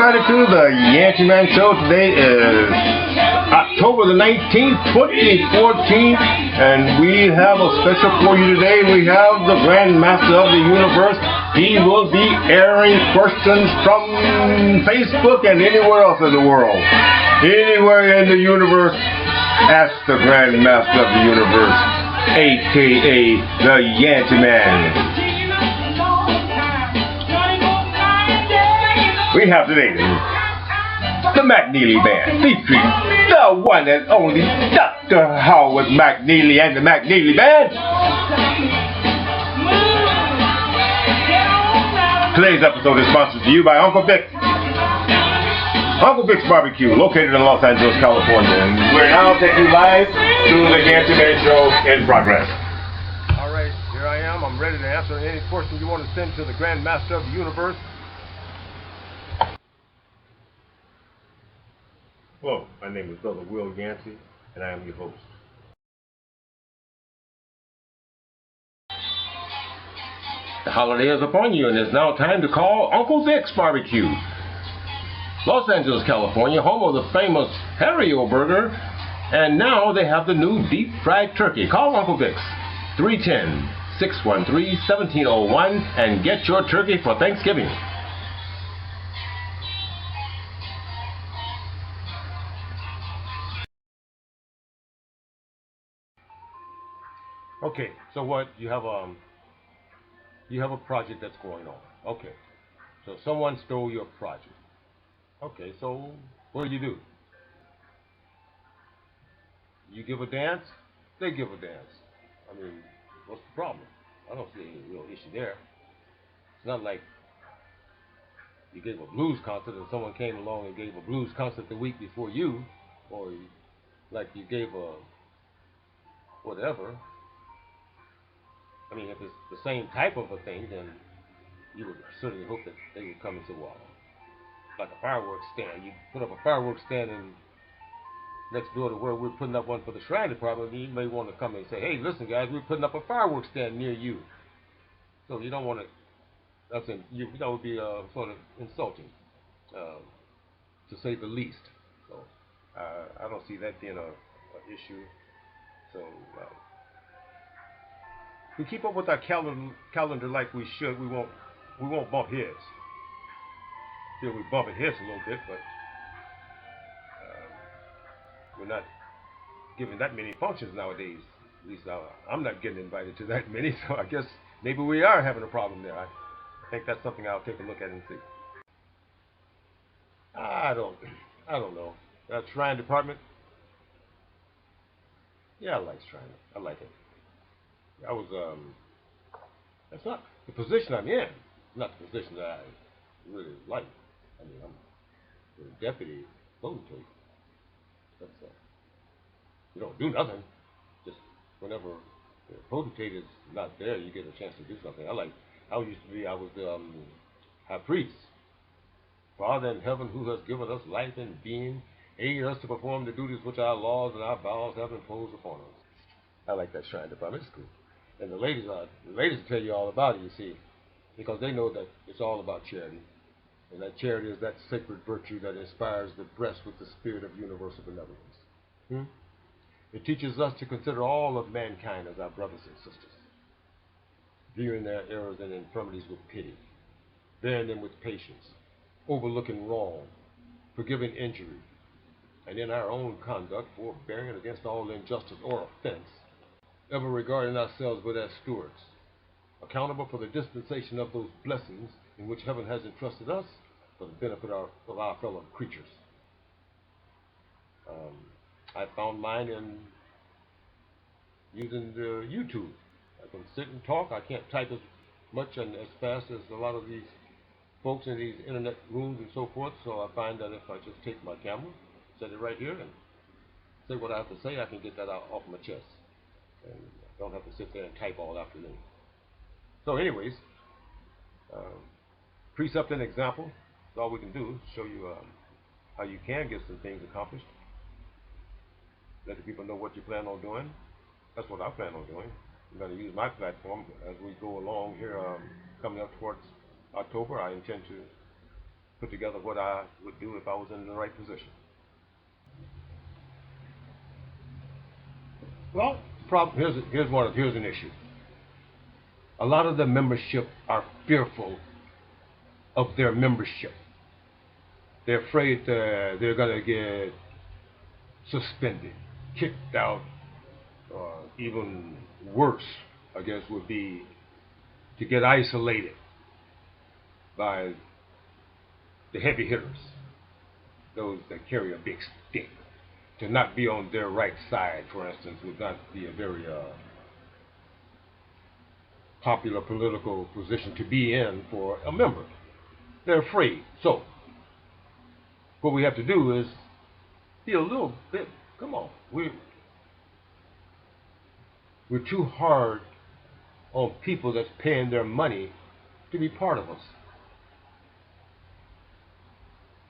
everybody to the Yancyman Show. Today is October the 19th, 2014, and we have a special for you today. We have the Grand Master of the Universe. He will be airing questions from Facebook and anywhere else in the world. Anywhere in the universe, ask the Grand Master of the Universe, a.k.a. the Yancyman. We have today the McNeely Band, featuring the one and only Dr. Howard McNeely and the McNeely Band. Today's episode is sponsored to you by Uncle Vic. Uncle Vic's Barbecue, located in Los Angeles, California. And we're now taking you live to the Yancyman Show in progress. All right, here I am. I'm ready to answer any question you want to send to the Grand Master of the Universe. Hello, my name is Brother Will Yancey, and I am your host. The holiday is upon you, and it's now time to call Uncle Vic's Barbecue. Los Angeles, California, home of the famous Harry-O Burger, and now they have the new deep-fried turkey. Call Uncle Vic's, 310-613-1701, and get your turkey for Thanksgiving. Okay, so what you have a project that's going on. Okay, so someone stole your project. Okay, so what do? You give a dance, they give a dance. I mean, what's the problem? I don't see any real issue there. It's not like you gave a blues concert and someone came along and gave a blues concert the week before you, or like you gave a whatever. I mean, if it's the same type of a thing, then you would certainly hope that they would come and say, well, like a fireworks stand. You put up a fireworks stand in next door to where we're putting up one for the Shrine Department, you may want to come and say, hey, listen, guys, we're putting up a fireworks stand near you. So you don't want to, that would be sort of insulting, to say the least. So I don't see that being an issue. So we keep up with our calendar like we should. We won't bump heads. Still, we bumping heads a little bit, but we're not giving that many functions nowadays. At least I'm not getting invited to that many. So I guess maybe we are having a problem there. I think that's something I'll take a look at and see. I don't know. That Shrine Department. Yeah, I like Shrine. I like it. I was, that's not the position I'm in, not the position that I really like. I mean, I'm a deputy potentate. That's, you don't do nothing. Just whenever the potentate is not there, you get a chance to do something. I was the high priest. Father in heaven, who has given us life and being, aid us to perform the duties which our laws and our vows have imposed upon us. I like that Shrine Department. It's cool. And the ladies will tell you all about it, you see, because they know that it's all about charity. And that charity is that sacred virtue that inspires the breast with the spirit of universal benevolence. It teaches us to consider all of mankind as our brothers and sisters, viewing their errors and infirmities with pity, bearing them with patience, overlooking wrong, forgiving injury, and in our own conduct forbearing against all injustice or offense, ever regarding ourselves but as stewards, accountable for the dispensation of those blessings in which heaven has entrusted us for the benefit of our fellow creatures. I found mine in using the YouTube. I can sit and talk. I can't type as much and as fast as a lot of these folks in these internet rooms and so forth, so I find that if I just take my camera, set it right here, and say what I have to say, I can get that off my chest. And I don't have to sit there and type all afternoon. So anyways, precept and example is all we can do. Show you how you can get some things accomplished. Let the people know what you plan on doing. That's what I plan on doing. I'm going to use my platform as we go along here, coming up towards October. I intend to put together what I would do if I was in the right position. Well, here's an issue. A lot of the membership are fearful of their membership. They're afraid they're going to get suspended, kicked out, or even worse, I guess, would be to get isolated by the heavy hitters, those that carry a big stick. To not be on their right side, for instance, would not be a very popular political position to be in for a member. They're afraid. So, what we have to do is be a little bit, come on, we're too hard on people that's paying their money to be part of us.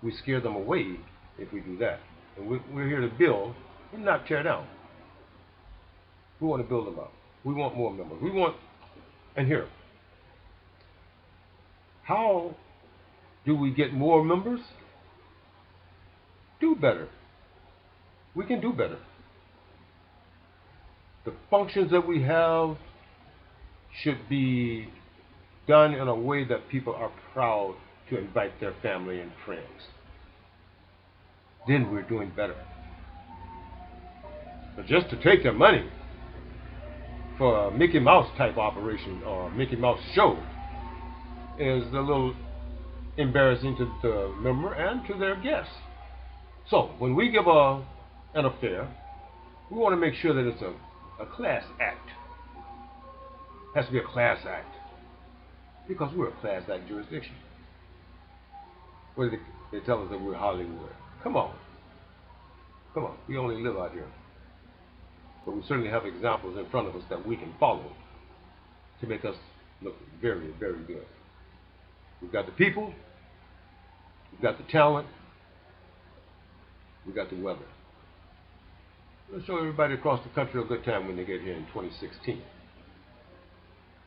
We scare them away if we do that. And we're here to build and not tear down. We want to build them up. We want more members. We want, and here, how do we get more members? Do better. We can do better. The functions that we have should be done in a way that people are proud to invite their family and friends. Then we're doing better. But just to take their money for a Mickey Mouse type operation or Mickey Mouse show is a little embarrassing to the member and to their guests. So when we give an affair, we want to make sure that it's a class act. It has to be a class act because we're a class act jurisdiction. What do they tell us that we're Hollywood? Come on. Come on. We only live out here. But we certainly have examples in front of us that we can follow to make us look very, very good. We've got the people. We've got the talent. We've got the weather. Let's show everybody across the country a good time when they get here in 2016.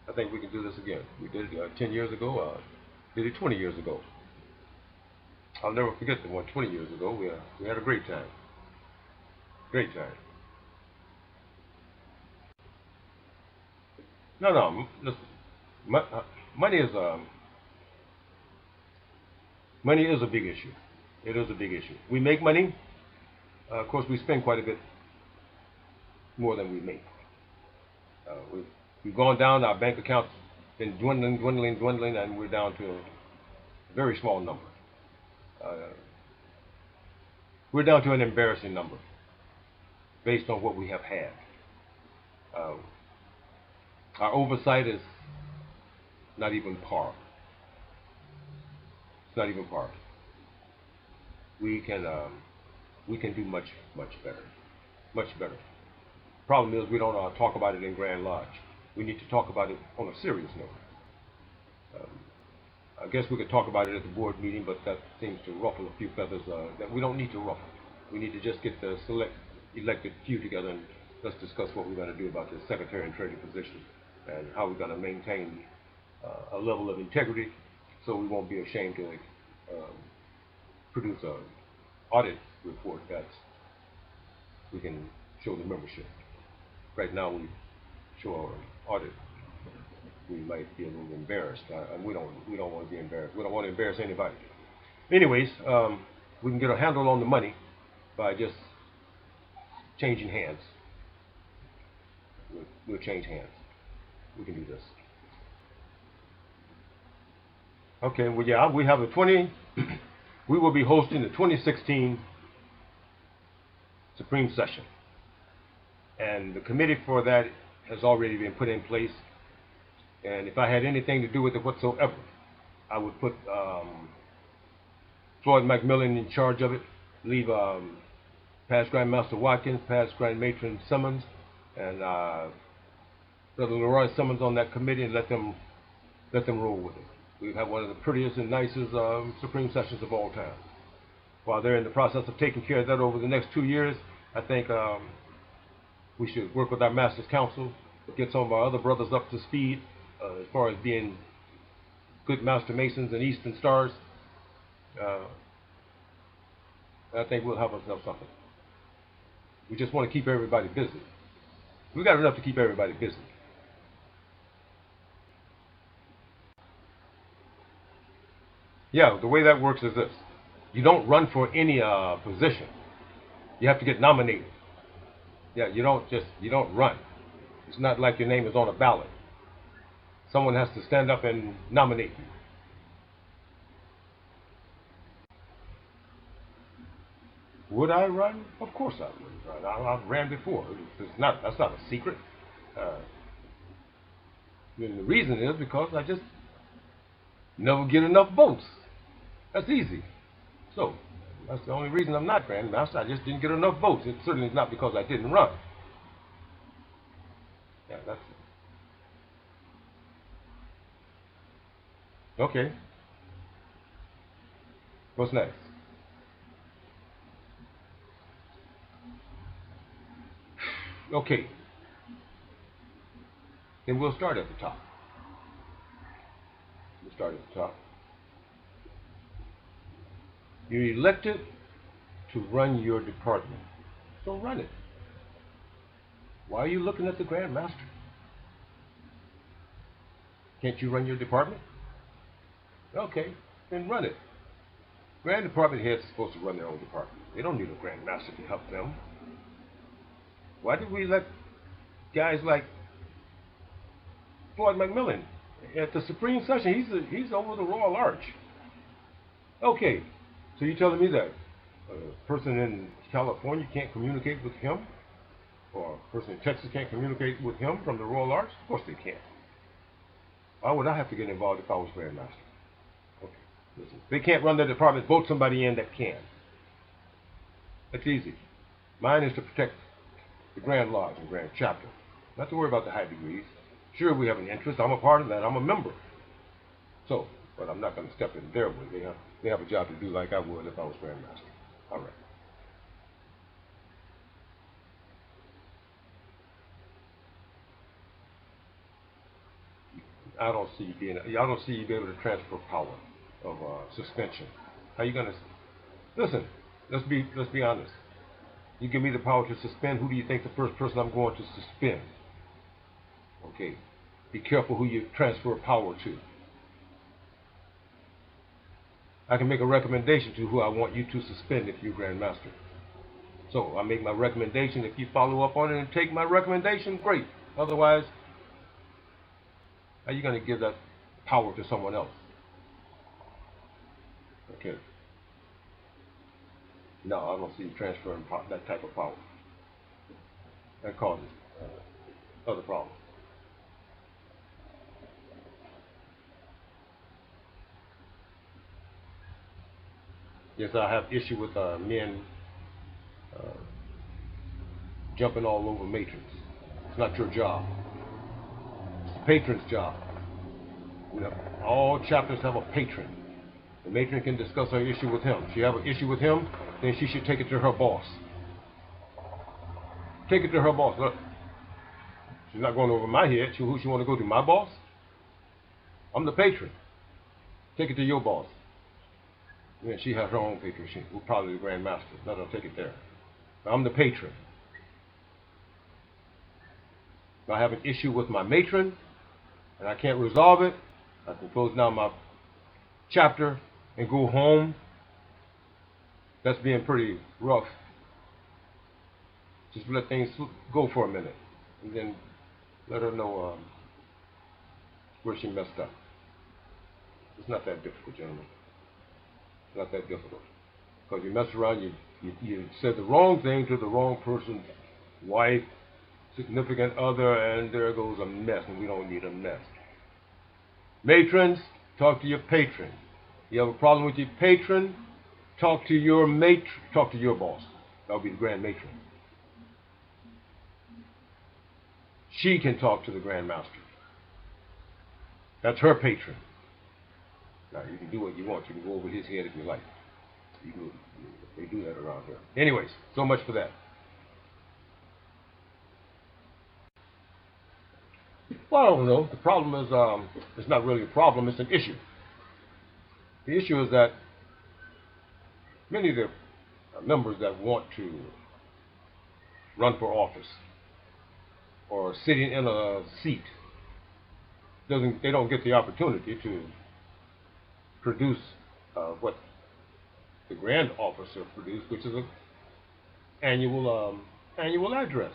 I think we can do this again. We did it 10 years ago. Did it 20 years ago. I'll never forget the one 20 years ago. We had a great time. Great time. No, listen. Money is a big issue. It is a big issue. We make money. Of course, we spend quite a bit more than we make. We've gone down. Our bank accounts been dwindling, and we're down to a very small number. We're down to an embarrassing number based on what we have had. Our oversight is not even par. It's not even par. We can do much better. Much better. Problem is we don't talk about it in Grand Lodge. We need to talk about it on a serious note. I guess we could talk about it at the board meeting, but that seems to ruffle a few feathers that we don't need to ruffle. We need to just get the select elected few together and let's discuss what we're going to do about the Secretary and Treasury position and how we're going to maintain a level of integrity so we won't be ashamed to produce an audit report that we can show the membership. Right now we show our audit. We might be a little embarrassed. We don't want to be embarrassed. We don't want to embarrass anybody. Anyways, we can get a handle on the money by just changing hands. We'll change hands. We can do this. Okay. Well, yeah, we have we will be hosting the 2016 Supreme Session, and the committee for that has already been put in place. And if I had anything to do with it whatsoever, I would put Floyd McMillan in charge of it, leave past Grand Master Watkins, past Grand Matron Simmons, and Brother Leroy Simmons on that committee, and let them roll with it. We have one of the prettiest and nicest Supreme Sessions of all time. While they're in the process of taking care of that over the next 2 years, I think we should work with our Master's Council, get some of our other brothers up to speed as far as being good Master Masons and Eastern Stars, Uh, I think we'll help ourselves something. We just want to keep everybody busy. We got enough to keep everybody busy. Yeah, the way that works is this: you don't run for any position. You have to get nominated. Yeah, you don't run. It's not like your name is on a ballot. Someone has to stand up and nominate you. Would I run? Of course I would run. I've ran before. That's not a secret. Uh, and the reason is because I just never get enough votes. That's easy. So that's the only reason I'm not Grand Master. I just didn't get enough votes. It certainly is not because I didn't run. Yeah, that's it. Okay. What's next? Okay. Then we'll start at the top. We'll start at the top. You're elected to run your department. So run it. Why are you looking at the Grand Master? Can't you run your department? Okay, then run it. Grand department heads are supposed to run their own department. They don't need a Grand Master to help them. Why did we let guys like Floyd McMillan at the Supreme Session? He's over the Royal Arch. Okay, so you're telling me that a person in California can't communicate with him, or a person in Texas can't communicate with him from the Royal Arch? Of course they can't. Why would I have to get involved if I was Grand Master? Okay, listen. They can't run their department. Vote somebody in that can. That's easy. Mine is to protect the Grand Lodge and Grand Chapter. Not to worry about the high degrees. Sure, we have an interest. I'm a part of that. I'm a member. So, but I'm not going to step in their way. They have a job to do like I would if I was Grand Master. All right. I don't see you being. I don't see you being able to transfer power of suspension. How you going to? Listen. Let's be honest. You give me the power to suspend. Who do you think the first person I'm going to suspend? Okay. Be careful who you transfer power to. I can make a recommendation to who I want you to suspend if you're Grand Master. So I make my recommendation. If you follow up on it and take my recommendation, great. Otherwise, how are you going to give that power to someone else? Okay. No, I don't see you transferring that type of power. That causes other problems. Yes, I have issue with men uh, jumping all over matrons. It's not your job. It's the patron's job. You know, all chapters have a patron. The matron can discuss her issue with him. If she have an issue with him, then she should take it to her boss. Take it to her boss. Look, she's not going over my head. Who she want to go to? My boss? I'm the patron. Take it to your boss. Yeah, she has her own patron. She will probably the Grand Master. Let her take it there. I'm the patron. If I have an issue with my matron and I can't resolve it, I can close down my chapter and go home. That's being pretty rough. Just let things go for a minute, and then let her know where she messed up. It's not that difficult, gentlemen. It's not that difficult. Because you mess around, you said the wrong thing to the wrong person's wife, significant other, and there goes a mess, and we don't need a mess. Matrons, talk to your patron. You have a problem with your patron, talk to your talk to your boss. That'll be the Grand Matron. She can talk to the Grand Master. That's her patron. Now you can do what you want. You can go over his head if you like. You can, they do that around here. Anyways, so much for that. Well, I don't know. The problem is, it's not really a problem. It's an issue. The issue is that many of the members that want to run for office or sitting in a seat they don't get the opportunity to produce what the grand officer produced, which is an annual address,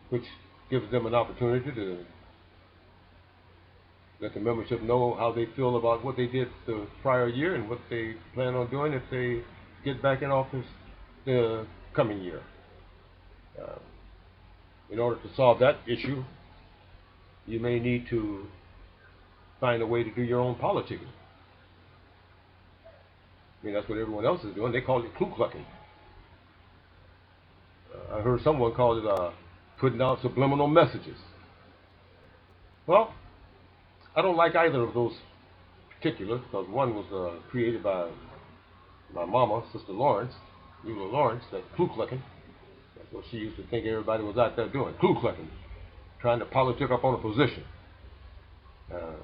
which gives them an opportunity to let the membership know how they feel about what they did the prior year and what they plan on doing if they get back in office the coming year. Uh, in order to solve that issue, you may need to find a way to do your own politicking. I mean, that's what everyone else is doing. They call it Ku Klucking. I heard someone call it putting out subliminal messages. Well, I don't like either of those particulars because one was created by my mama, Sister Lawrence, Eula Lawrence, that Ku Klucking. That's what she used to think everybody was out there doing, Ku Klucking, trying to politic up on a position. Uh,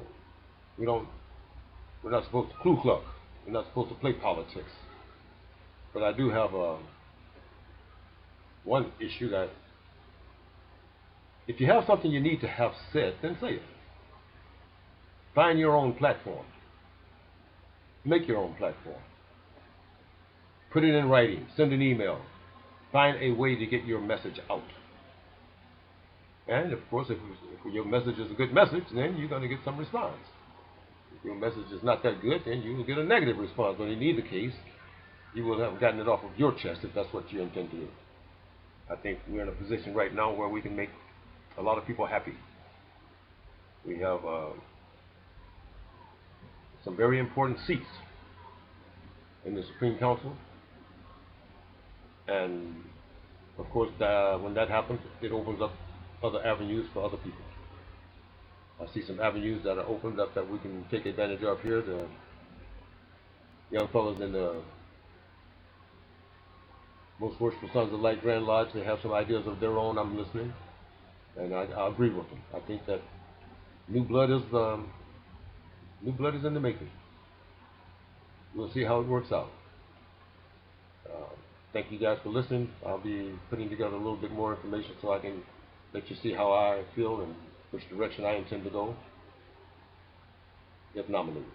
we're not supposed to Ku Klux. We're not supposed to play politics. But I do have one issue that if you have something you need to have said, then say it. Find your own platform. Make your own platform. Put it in writing. Send an email. Find a way to get your message out. And of course, if your message is a good message, then you're going to get some response. If your message is not that good, then you will get a negative response. But in either case, you will have gotten it off of your chest if that's what you intend to do. I think we're in a position right now where we can make a lot of people happy. We have some very important seats in the Supreme Council, and of course, when that happens, it opens up other avenues for other people. I see some avenues that are opened up that we can take advantage of here. The young fellows in the Most Worshipful Sons of Light Grand Lodge, they have some ideas of their own. I'm listening, and I agree with them. I think that new blood is in the making. We'll see how it works out. Thank you guys for listening. I'll be putting together a little bit more information so I can let you see how I feel and which direction I intend to go if nominated.